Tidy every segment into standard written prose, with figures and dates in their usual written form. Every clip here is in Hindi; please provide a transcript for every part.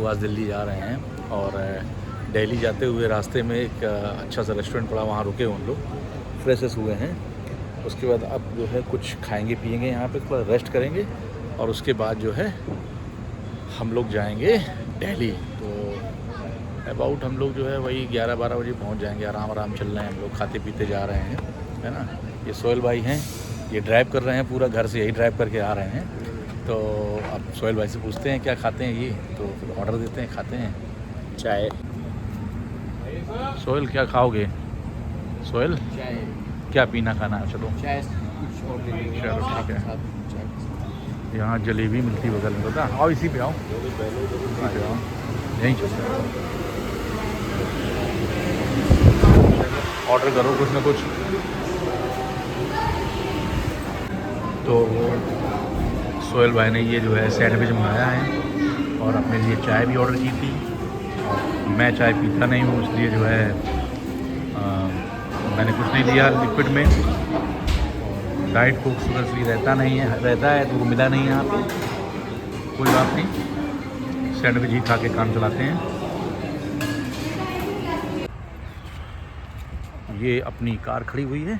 गाज़ियाबाद दिल्ली जा रहे हैं और दिल्ली जाते हुए रास्ते में एक अच्छा सा रेस्टोरेंट पड़ा, वहाँ रुके हम लोग, फ्रेशेस हुए हैं। उसके बाद अब जो है कुछ खाएंगे पिएंगे यहाँ पे, थोड़ा रेस्ट करेंगे और उसके बाद जो है हम लोग जाएंगे दिल्ली। तो अबाउट हम लोग जो है वही 11-12 बजे पहुँच जाएंगे। आराम आराम चल रहे हैं हम लोग, खाते पीते जा रहे हैं, है ना। ये सोहेल भाई हैं, ये ड्राइव कर रहे हैं, पूरा घर से यही ड्राइव करके आ रहे हैं। तो अब सोहेल भाई से पूछते हैं क्या खाते हैं ये, तो फिर ऑर्डर देते हैं, खाते हैं। चाय। सोहेल क्या खाओगे? सोहेल चाय। क्या पीना खाना है? चलो चाय कुछ और ले लेंगे। चलो ठीक है। चाय। यहाँ जलेबी मिलती बगल में, पता? आओ इसी पे आओ, आ जाओ, यहीं चलते हैं। ऑर्डर करो कुछ ना कुछ। तो सोहेल भाई ने ये जो है सैंडविच मंगाया है और अपने लिए चाय भी ऑर्डर की थी। मैं चाय पीता नहीं हूँ, इसलिए जो है मैंने कुछ नहीं लिया लिक्विड में। और डाइट कोक शुगर फ्री रहता है तो वो मिला नहीं यहाँ पे। कोई बात नहीं, सैंडविच ही खा के काम चलाते हैं। ये अपनी कार खड़ी हुई है,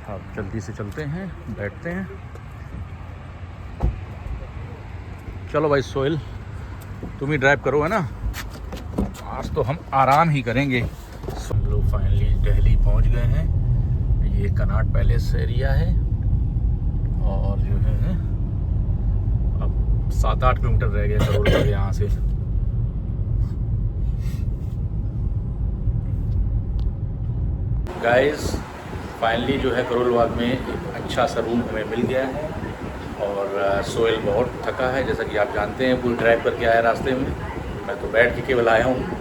अब जल्दी से चलते हैं, बैठते हैं। चलो भाई सोहेल, तुम ही ड्राइव करो, है ना। आज तो हम आराम ही करेंगे। हम लोग फाइनली दिल्ली पहुंच गए हैं। ये कनॉट पैलेस एरिया है और जो है अब 7-8 किलोमीटर रह गए करोल बाग यहाँ से। गाइस फाइनली जो है करोल बाग में एक अच्छा सा रूम हमें मिल गया है और सोहेल बहुत थका है, जैसा कि आप जानते हैं, पूरी ड्राइव करके आया रास्ते में। मैं तो बैठ के केवल आया हूँ।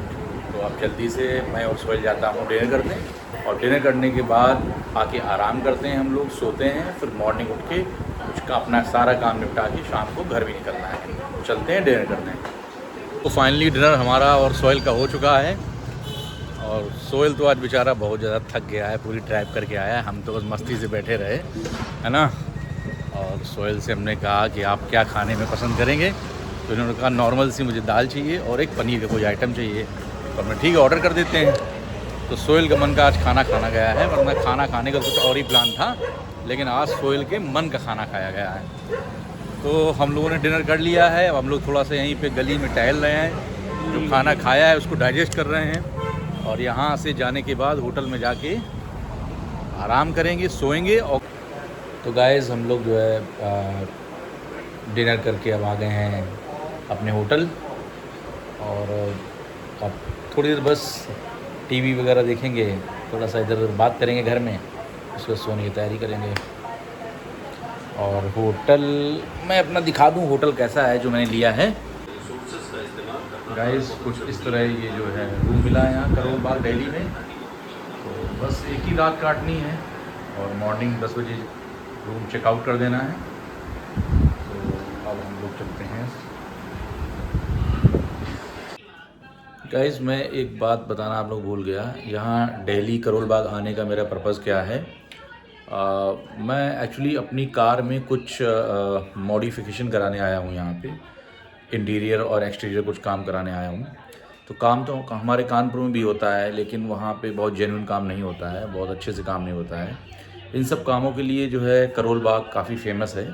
तो अब जल्दी से मैं और सोहेल जाता हूँ डिनर करने, और डिनर करने के बाद आके आराम करते हैं हम लोग, सोते हैं। फिर मॉर्निंग उठ के कुछ का अपना सारा काम निपटा के शाम को घर भी निकलना है। तो चलते हैं डिनर करने। तो फाइनली डिनर हमारा और सोहेल का हो चुका है। और सोहेल तो आज बेचारा बहुत ज़्यादा थक गया है, पूरी ड्राइव करके आया है। हम तो बस मस्ती से बैठे रहे, है ना। और सोहेल से हमने कहा कि आप क्या खाने में पसंद करेंगे, तो इन्होंने कहा नॉर्मल सी मुझे दाल चाहिए और एक पनीर का कोई आइटम चाहिए। तो हमने ठीक है ऑर्डर कर देते हैं। तो सोहेल का मन का आज खाना खाना गया है, वरना खाना खाने का कुछ और ही प्लान था, लेकिन आज सोहेल के मन का खाना खाया गया है। तो हम लोगों ने डिनर कर लिया है। अब हम लोग थोड़ा सा यहीं पे गली में टहल रहे हैं, जो खाना खाया है उसको डाइजेस्ट कर रहे हैं। और यहाँ से जाने के बाद होटल में जाके आराम करेंगे, सोएंगे। और तो गाइस हम लोग जो है डिनर करके अब आ गए हैं अपने होटल, और अब थोड़ी देर बस टीवी वगैरह देखेंगे, थोड़ा सा इधर उधर बात करेंगे घर में, उसके बाद सोने की तैयारी करेंगे। और होटल मैं अपना दिखा दूं होटल कैसा है जो मैंने लिया है। गाइस कुछ इस तरह ये जो है रूम मिला है यहाँ करोल बाग दिल्ली में। तो बस एक ही रात काटनी है और मॉर्निंग 10 बजे रूम चेकआउट कर देना है। तो अब हम लोग चलते हैं। गाइस मैं एक बात बताना आप लोग भूल गया, यहाँ दिल्ली करोल बाग आने का मेरा पर्पज़ क्या है। मैं एक्चुअली अपनी कार में कुछ मॉडिफिकेशन कराने आया हूँ यहाँ पे, इंटीरियर और एक्सटीरियर कुछ काम कराने आया हूँ। तो काम तो हमारे कानपुर में भी होता है, लेकिन वहाँ पे बहुत जेन्युइन काम नहीं होता है, बहुत अच्छे से काम नहीं होता है। इन सब कामों के लिए जो है करोल बाग काफ़ी फेमस है।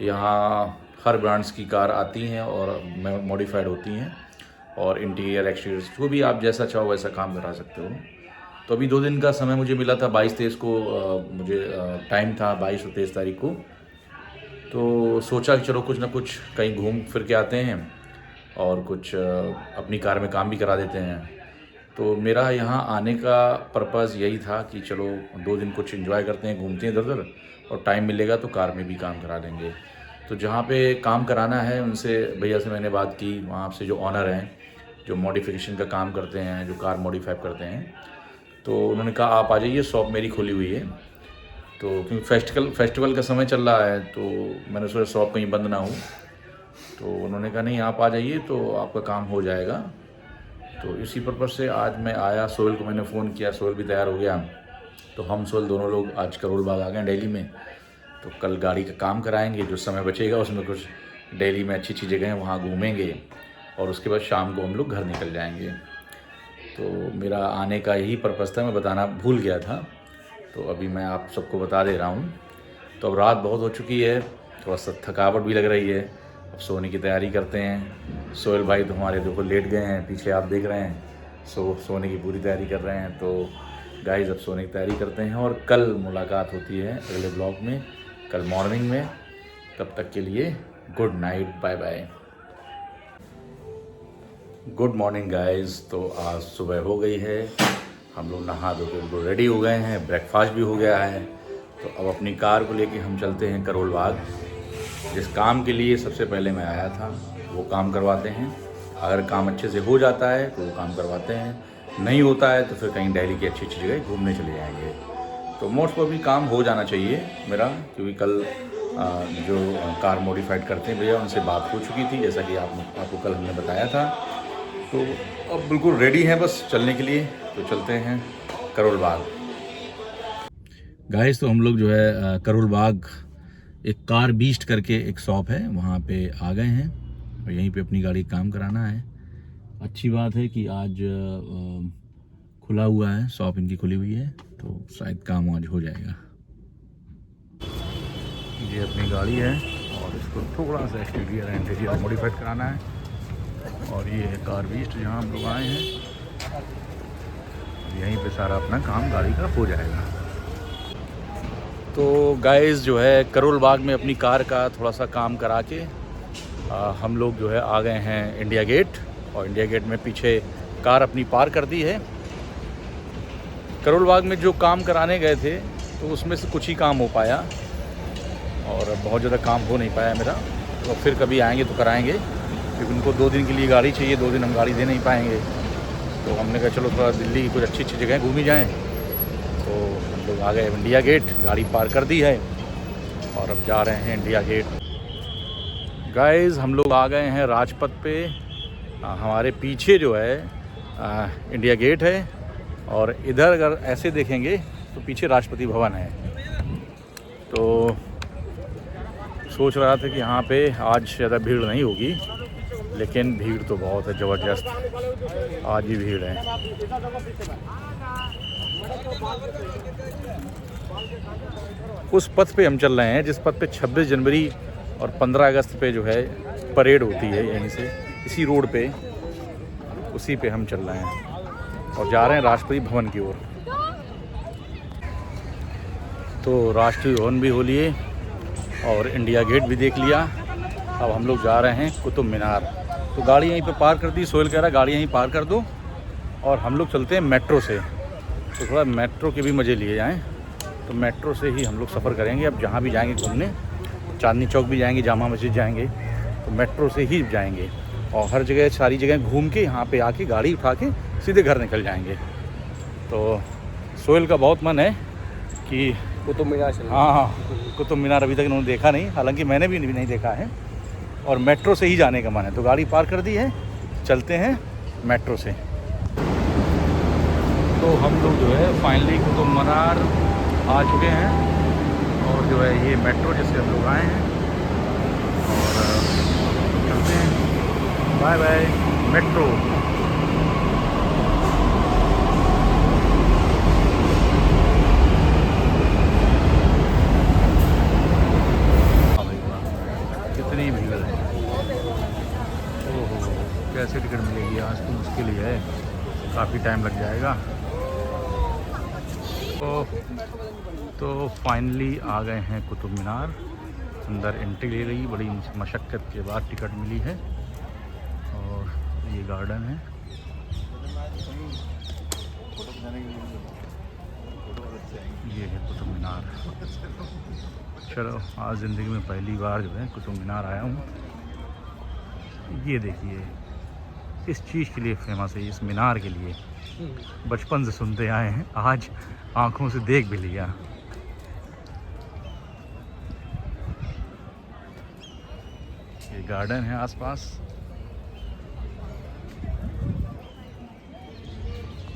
यहाँ हर ब्रांड्स की कार आती हैं और मॉडिफाइड होती हैं, और इंटीरियर एक्सटीरियर जो भी आप जैसा चाहो वैसा काम करा सकते हो। तो अभी 2 दिन का समय मुझे मिला था, 22-23 को मुझे टाइम था, 22 और 23 तारीख को। तो सोचा कि चलो कुछ ना कुछ कहीं घूम फिर के आते हैं और कुछ अपनी कार में काम भी करा देते हैं। तो मेरा यहाँ आने का पर्पज़ यही था कि चलो 2 दिन कुछ एंजॉय करते हैं, घूमते हैं इधर उधर, और टाइम मिलेगा तो कार में भी काम करा लेंगे। तो जहाँ पे काम कराना है उनसे भैया से मैंने बात की, वहाँ से जो ऑनर हैं, जो मॉडिफिकेशन का काम करते हैं, जो कार मॉडिफाई करते हैं, तो उन्होंने कहा आप आ जाइए, शॉप मेरी खुली हुई है। तो क्योंकि फेस्टिवल का समय चल रहा है, तो मैंने सोचा शॉप कहीं बंद ना हो। तो उन्होंने कहा नहीं आप आ जाइए तो आपका काम हो जाएगा। तो इसी पर्पज़ से आज मैं आया। सोहेल को मैंने फ़ोन किया, सोहेल भी तैयार हो गया। तो हम सोहेल दोनों लोग आज करोल बाग आ गए दिल्ली में। तो कल गाड़ी का काम कराएंगे, जो समय बचेगा उसमें कुछ दिल्ली में अच्छी अच्छी जगह हैं वहाँ घूमेंगे, और उसके बाद शाम को हम लोग घर निकल जाएंगे। तो मेरा आने का यही पर्पज़ था, मैं बताना भूल गया था, तो अभी मैं आप सबको बता दे रहा हूँ। तो अब रात बहुत हो चुकी है, थोड़ा सा थकावट भी लग रही है, अब सोने की तैयारी करते हैं। सोहेल भाई तो हमारे देखो लेट गए हैं, पीछे आप देख रहे हैं, सोने की पूरी तैयारी कर रहे हैं। तो गाइस अब सोने की तैयारी करते हैं और कल मुलाकात होती है अगले ब्लॉग में, कल मॉर्निंग में। तब तक के लिए good night, bye bye. Good morning guys. तो आज सुबह हो गई है, हम लोग नहा धो के बिल्कुल रेडी हो गए हैं, ब्रेकफास्ट भी हो गया है। तो अब अपनी कार को लेके हम चलते हैं करोल बाग। जिस काम के लिए सबसे पहले मैं आया था वो काम करवाते हैं। अगर काम अच्छे से हो जाता है तो वो काम करवाते हैं, नहीं होता है तो फिर कहीं दिल्ली की अच्छी अच्छी जगह घूमने चले जाएंगे। तो मोस्ट प्रोबेबली काम हो जाना चाहिए मेरा, क्योंकि कल जो कार मॉडिफाइड करते हैं भैया उनसे बात हो चुकी थी, जैसा कि आपको कल हमने बताया था। तो अब बिल्कुल रेडी हैं बस चलने के लिए, तो चलते हैं करोल बाग। गाइस तो हम लोग जो है करोल बाग एक कार बीस्ट करके एक शॉप है, वहाँ पे आ गए हैं और यहीं पे अपनी गाड़ी काम कराना है। अच्छी बात है कि आज खुला हुआ है, शॉप इनकी खुली हुई है, तो शायद काम आज हो जाएगा। ये अपनी गाड़ी है और इसको थोड़ा सा एक्सटीरियर एंड इंटीरियर मॉडिफाइड कराना है। और ये है कार बीस्ट जहाँ हम लोग आए हैं, यहीं पे सारा अपना काम गाड़ी का हो जाएगा। तो गाइस जो है करोल बाग में अपनी कार का थोड़ा सा काम करा के हम लोग जो है आ गए हैं इंडिया गेट, और इंडिया गेट में पीछे कार अपनी पार्क कर दी है। करोल बाग में जो काम कराने गए थे तो उसमें से कुछ ही काम हो पाया और बहुत ज़्यादा काम हो नहीं पाया मेरा। तो फिर कभी आएंगे तो कराएंगे, क्योंकि उनको 2 दिन के लिए गाड़ी चाहिए, 2 दिन हम गाड़ी दे नहीं पाएंगे। तो हमने कहा चलो थोड़ा दिल्ली की कुछ अच्छी अच्छी जगह घूमी जाएँ। तो हम लोग आ गए इंडिया गेट, गाड़ी पार्क कर दी है और अब जा रहे हैं इंडिया गेट। गाइस हम लोग आ गए हैं राजपथ पे। हमारे पीछे जो है इंडिया गेट है और इधर अगर ऐसे देखेंगे तो पीछे राष्ट्रपति भवन है। तो सोच रहा था कि यहाँ पे आज ज़्यादा भीड़ नहीं होगी, लेकिन भीड़ तो बहुत है ज़बरदस्त, आज भी भीड़ है। उस पथ पे हम चल रहे हैं जिस पथ पे 26 जनवरी और 15 अगस्त पे जो है परेड होती है, यहीं से इसी रोड पे, उसी पे हम चल रहे हैं और जा रहे हैं राष्ट्रपति भवन की ओर। तो राष्ट्रीय भवन भी हो लिए और इंडिया गेट भी देख लिया। अब हम लोग जा रहे हैं कुतुब मीनार। तो गाड़ी यहीं पे पार्क कर दी, सोहेल कह रहा गाड़ी यहीं पार्क कर दो और हम लोग चलते हैं मेट्रो से। तो थोड़ा मेट्रो के भी मज़े लिए जाएं, तो मेट्रो से ही हम लोग सफ़र करेंगे। अब जहाँ भी जाएंगे घूमने, चांदनी चौक भी जाएंगे, जामा मस्जिद जाएंगे, तो मेट्रो से ही जाएंगे और हर जगह सारी जगह घूम के यहाँ पे आके गाड़ी उठा के सीधे घर निकल जाएंगे। तो सोहेल का बहुत मन है कि कुतुब मीनार चलना। हाँ, कुतुब मीनार अभी तक इन्होंने देखा नहीं, हालांकि मैंने भी नहीं देखा है, और मेट्रो से ही जाने का मन है। तो गाड़ी पार्क कर दी है, चलते हैं मेट्रो से। तो हम लोग जो है फाइनली कुतुब मीनार आ चुके हैं और जो है ये मेट्रो जिससे हम लोग आए हैं और चलते हैं। Bye bye metro. कितनी भीड़ है, ओहो कैसे टिकट मिलेगी, आज तो मुश्किल ही है, काफ़ी टाइम लग जाएगा। तो फाइनली आ गए हैं कुतुब मीनार, अंदर एंट्री ले रही, बड़ी मशक्क़त के बाद टिकट मिली है। और ये गार्डन है, ये है कुतुब मीनार। चलो आज ज़िंदगी में पहली बार जो है कुतुब मीनार आया हूँ। ये देखिए इस चीज़ के लिए फेमस है, इस मीनार के लिए बचपन से सुनते आए हैं, आज आंखों से देख भी लिया। ये गार्डन है आसपास।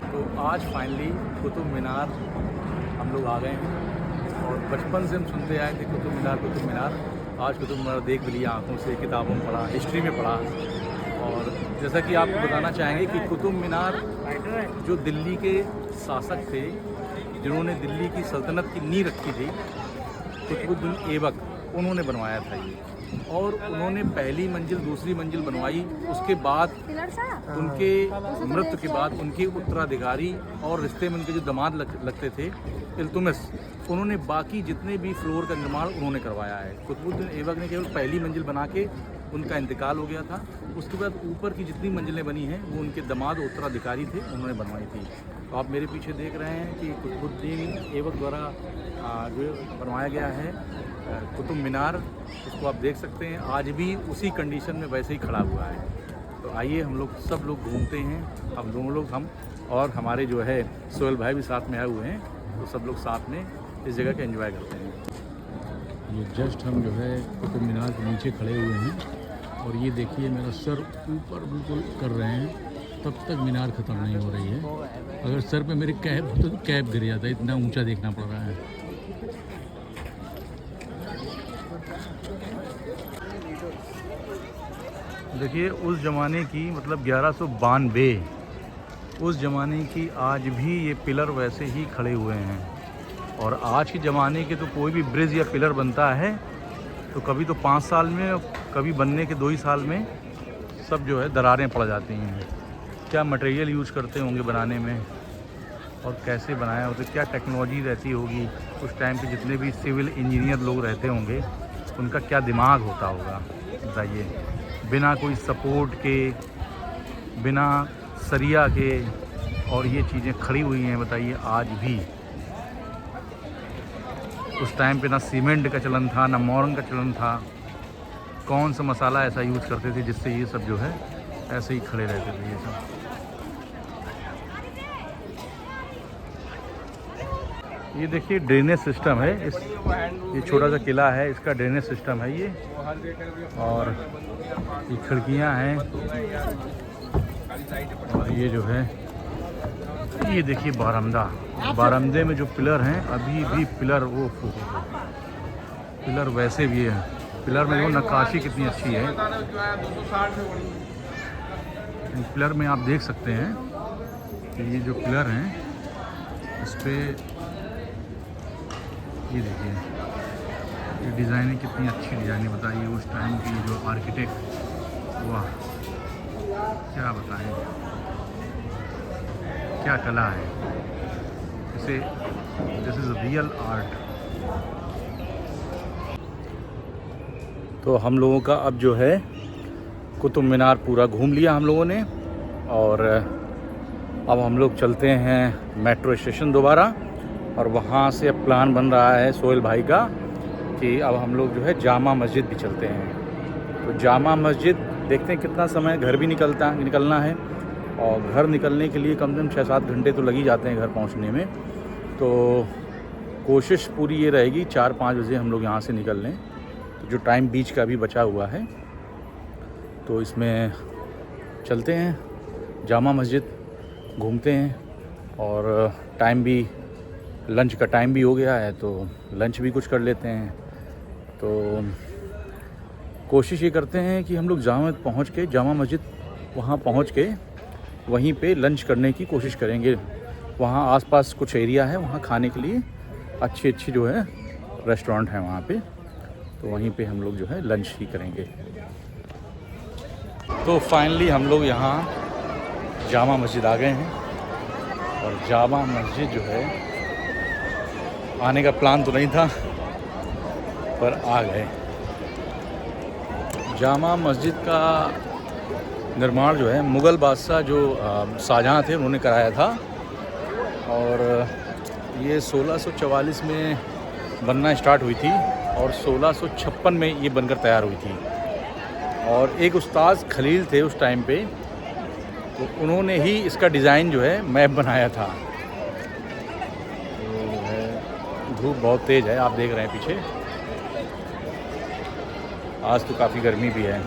तो आज फाइनली कुतुब मीनार हम लोग आ गए हैं और बचपन से हम सुनते आए थे कुतुब मीनार। आज कुतुब मीनार देख भी लिया आंखों से, किताबों में पढ़ा, हिस्ट्री में पढ़ा और जैसा कि आपको बताना चाहेंगे कि कुतुब मीनार जो दिल्ली के शासक थे, जिन्होंने दिल्ली की सल्तनत की नींव रखी थी, कुतुबुद्दीन ऐबक, उन्होंने बनवाया था ये। और उन्होंने पहली मंजिल, दूसरी मंजिल बनवाई। उसके बाद उनके मृत्यु के बाद उनके उत्तराधिकारी और रिश्ते में उनके जो दामाद लगते थे, इल्तुतमिश, उन्होंने बाकी जितने भी फ्लोर का निर्माण उन्होंने करवाया है। कुतुबुद्दीन ऐबक ने केवल पहली मंजिल बना के उनका इंतकाल हो गया था। उसके बाद ऊपर की जितनी मंजिलें बनी हैं वो उनके दामाद उत्तराधिकारी थे, उन्होंने बनवाई थी। तो आप मेरे पीछे देख रहे हैं कि कुतुबुद्दीन ऐबक द्वारा जो बनवाया गया है कुतुब मीनार, इसको आप देख सकते हैं आज भी उसी कंडीशन में वैसे ही खड़ा हुआ है। तो आइए हम लोग सब लोग घूमते हैं, हम दोनों लोग, हम और हमारे जो है सोहेल भाई भी साथ में आए हुए हैं, तो सब लोग साथ में इस जगह का एंजॉय करते हैं। ये जस्ट हम जो है कुतुब मीनार के नीचे खड़े हुए हैं और ये देखिए मेरा सर ऊपर बिल्कुल कर रहे हैं, तब तक मीनार ख़त्म नहीं हो रही है। अगर सर पे मेरी कैप तो कैप गिर जाता है, इतना ऊंचा देखना पड़ रहा है। देखिए उस ज़माने की, मतलब 1192, उस ज़माने की आज भी ये पिलर वैसे ही खड़े हुए हैं। और आज के ज़माने के तो कोई भी ब्रिज या पिलर बनता है तो कभी तो 5 साल में, कभी बनने के 2 ही साल में सब जो है दरारें पड़ जाती हैं। क्या मटेरियल यूज़ करते होंगे बनाने में और कैसे बनाया होता, क्या टेक्नोलॉजी रहती होगी उस टाइम पे, जितने भी सिविल इंजीनियर लोग रहते होंगे उनका क्या दिमाग होता होगा बताइए। बिना कोई सपोर्ट के, बिना सरिया के, और ये चीज़ें खड़ी हुई हैं बताइए आज भी। उस टाइम पे ना सीमेंट का चलन था, ना मोरंग का चलन था। कौन सा मसाला ऐसा यूज़ करते थे जिससे ये सब जो है ऐसे ही खड़े रहते थे ये सब। ये देखिए ड्रेनेज सिस्टम है, ये छोटा सा किला है, इसका ड्रेनेज सिस्टम है ये। और ये खिड़कियां हैं और ये जो है, ये देखिए बारामदा, बारामदे में जो पिलर हैं अभी भी पिलर, वो पिलर वैसे भी है। पिलर में वो नक्काशी कितनी अच्छी है। पिलर में आप देख सकते हैं कि ये जो पिलर हैं इस पर ये देखिए, ये डिज़ाइनिंग कितनी अच्छी डिज़ाइनिंग बताइए उस टाइम की, जो आर्किटेक्ट, वाह क्या बताएं, क्या कला है इसे, दिस इज़ रियल आर्ट। तो हम लोगों का अब जो है कुतुब मीनार पूरा घूम लिया हम लोगों ने, और अब हम लोग चलते हैं मेट्रो स्टेशन दोबारा। और वहाँ से अब प्लान बन रहा है सोहेल भाई का कि अब हम लोग जो है जामा मस्जिद भी चलते हैं। तो जामा मस्जिद देखते हैं कितना समय, घर भी निकलना है, और घर निकलने के लिए कम से कम 6-7 घंटे तो लग ही जाते हैं घर पहुँचने में। तो कोशिश पूरी ये रहेगी 4-5 बजे हम लोग यहाँ से निकल लें। तो जो टाइम बीच का भी बचा हुआ है तो इसमें चलते हैं जामा मस्जिद, घूमते हैं, और टाइम भी, लंच का टाइम भी हो गया है तो लंच भी कुछ कर लेते हैं। तो कोशिश ये करते हैं कि हम लोग जामा मस्जिद वहाँ पहुँच के वहीं पे लंच करने की कोशिश करेंगे। वहाँ आसपास कुछ एरिया है, वहाँ खाने के लिए अच्छी जो है रेस्टोरेंट है वहाँ पे, तो वहीं पे हम लोग जो है लंच ही करेंगे। तो फाइनली हम लोग यहाँ जामा मस्जिद आ गए हैं, और जामा मस्जिद जो है, आने का प्लान तो नहीं था पर आ गए। जामा मस्जिद का निर्माण जो है मुग़ल बादशाह जो शाहजहाँ थे उन्होंने कराया था, और ये 1644 में बनना स्टार्ट हुई थी और 1656 में ये बनकर तैयार हुई थी। और एक उस्ताद खलील थे उस टाइम पे, तो उन्होंने ही इसका डिज़ाइन जो है मैप बनाया था। धूप बहुत तेज़ है, आप देख रहे हैं पीछे, आज तो काफ़ी गर्मी भी है।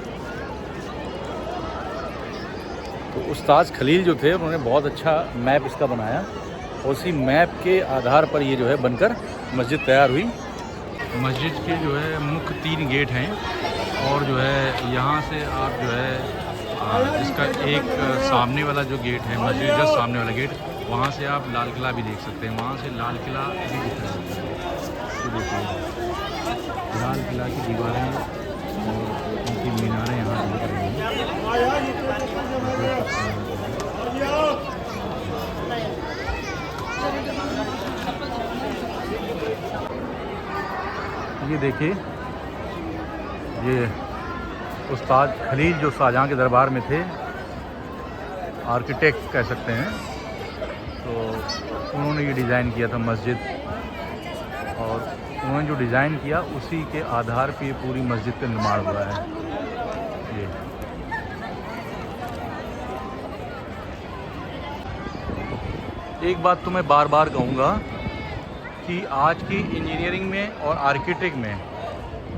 तो उस्ताद खलील जो थे उन्होंने बहुत अच्छा मैप इसका बनाया, और उसी मैप के आधार पर ये जो है बनकर मस्जिद तैयार हुई। मस्जिद के जो है मुख्य 3 गेट हैं, और जो है यहाँ से आप जो है जिसका एक सामने वाला जो गेट है, मस्जिद जस्ट सामने वाला गेट, वहाँ से आप लाल किला भी देख सकते हैं। वहाँ से लाल किला भी दिख रहा है। तो देखिए लाल किला की दीवारें और उनकी मीनारें यहाँ दिख रही हैं। ये देखिए, ये उस्ताद खलील जो शाहजहाँ के दरबार में थे, आर्किटेक्ट कह सकते हैं, तो उन्होंने ये डिज़ाइन किया था मस्जिद। और उन्होंने जो डिज़ाइन किया उसी के आधार पे ये पूरी मस्जिद का निर्माण हुआ है। ये एक बात तो मैं बार बार कहूँगा कि आज की इंजीनियरिंग में और आर्किटेक्ट में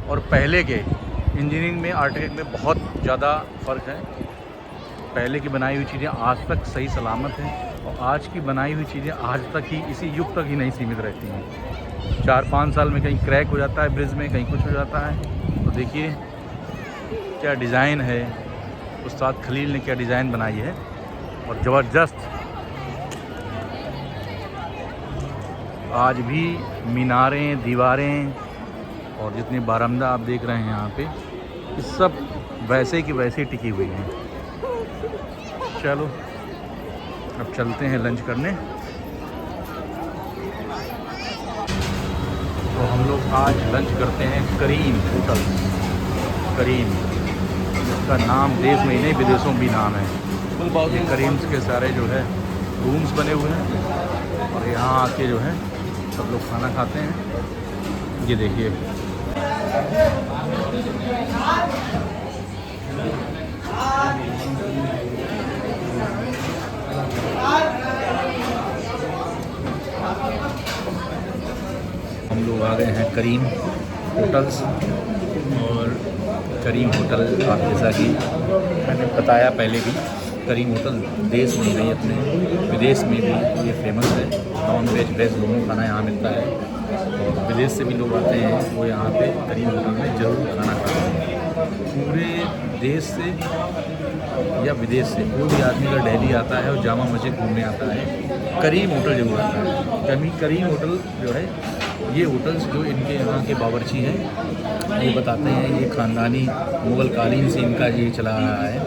और पहले के इंजीनियरिंग में आर्किटेक्ट में बहुत ज़्यादा फ़र्क है। पहले की बनाई हुई चीज़ें आज तक सही सलामत हैं और आज की बनाई हुई चीज़ें आज तक ही इसी युग तक ही नहीं सीमित रहती हैं। 4-5 साल में कहीं क्रैक हो जाता है ब्रिज में, कहीं कुछ हो जाता है। तो देखिए क्या डिज़ाइन है, उस्ताद खलील ने क्या डिज़ाइन बनाई है और ज़बरदस्त। आज भी मीनारें, दीवारें और जितने बारामदा आप देख रहे हैं यहाँ पे, ये सब वैसे की वैसे टिकी हुई हैं। चलो अब चलते हैं लंच करने। तो हम लोग आज लंच करते हैं करीम होटल। करीम, इसका नाम देश में ही नहीं विदेशों में भी नाम है। ये करीम्स के सारे जो है रूम्स बने हुए हैं और यहाँ आके जो है सब लोग खाना खाते हैं। ये देखिए हम लोग आ गए हैं करीम होटल्स। और करीम होटल आप जैसा कि मैंने बताया पहले भी, करीम होटल देश में ही नहीं अपने विदेश में भी ये फेमस है। नॉन वेज वेज दोनों खाना यहाँ मिलता है और विदेश से भी लोग आते हैं, वो यहाँ पे करीम होटल में ज़रूर खाना खाते हैं। पूरे देश से या विदेश से कोई भी आदमी अगर दिल्ली आता है और जामा मस्जिद घूमने आता है, करीम होटल जरूर आता है। करीम होटल जो है, ये होटल्स जो इनके यहाँ के बावर्ची हैं, ये बताते हैं ये ख़ानदानी मुग़ल कालीन से इनका ये चला रहा है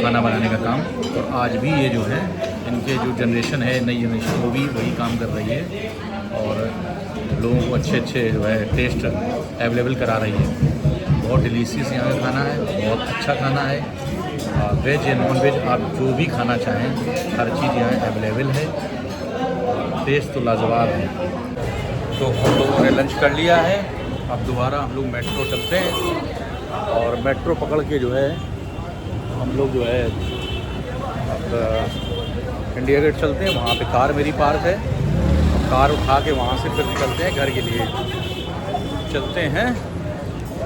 खाना बनाने का काम। और आज भी ये जो है इनके जो जनरेशन है, नई जनरेशन, वो भी वही काम कर रही है और लोगों को अच्छे अच्छे जो है टेस्ट अवेलेबल करा रही है। बहुत डिलीशियस यहाँ का खाना है, बहुत अच्छा खाना है। वेज या नॉन वेज आप जो भी खाना चाहें, हर चीज़ यहाँ अवेलेबल है। टेस्ट तो लाजवाब है। तो हम लोगों ने लंच कर लिया है। अब दोबारा हम लोग मेट्रो चलते हैं और मेट्रो पकड़ के जो है हम लोग जो है अब इंडिया गेट चलते हैं। वहाँ पे कार मेरी पार्क है और कार उठा के वहाँ से फिर निकलते हैं घर के लिए। चलते हैं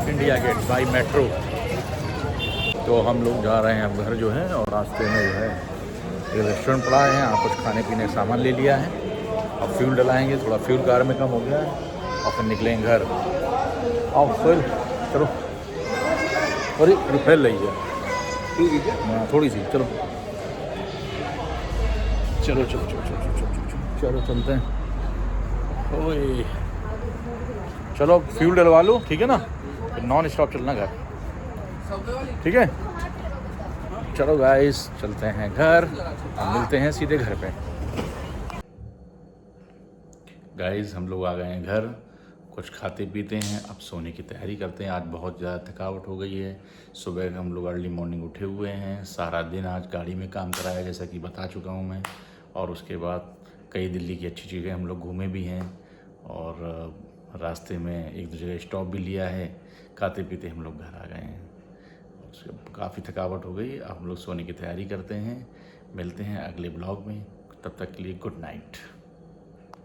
इंडिया गेट बाई मेट्रो। तो हम लोग जा रहे हैं अब घर जो है, और रास्ते में जो है ये रेस्टोरेंट पड़ा है, यहाँ कुछ खाने पीने का सामान ले लिया है। अब फ्यूल डलाएंगे, थोड़ा फ्यूल कार में कम हो गया है और फिर निकलेंगे घर। आओ फिर चलो, अरे फैल रही है थोड़ी सी। चलो चलो चलो चलो चलो चलो चलो चलो चलते हैं। ओए चलो फ्यूल डलवा लो, ठीक है ना, फिर नॉन स्टॉप चलना घर, ठीक है। चलो गाइस चलते हैं घर, मिलते हैं सीधे घर पे। गाइस हम लोग आ गए हैं घर, कुछ खाते पीते हैं, अब सोने की तैयारी करते हैं। आज बहुत ज़्यादा थकावट हो गई है। सुबह हम लोग अर्ली मॉर्निंग उठे हुए हैं, सारा दिन आज गाड़ी में काम कराया जैसा कि बता चुका हूं मैं। और उसके बाद कई दिल्ली की अच्छी जगह हम लोग घूमे भी हैं और रास्ते में एक दो जगह स्टॉप भी लिया है। खाते पीते हम लोग घर आ गए हैं। काफ़ी थकावट हो गई, अब हम लोग सोने की तैयारी करते हैं। मिलते हैं अगले ब्लॉग में, तब तक के लिए गुड नाइट।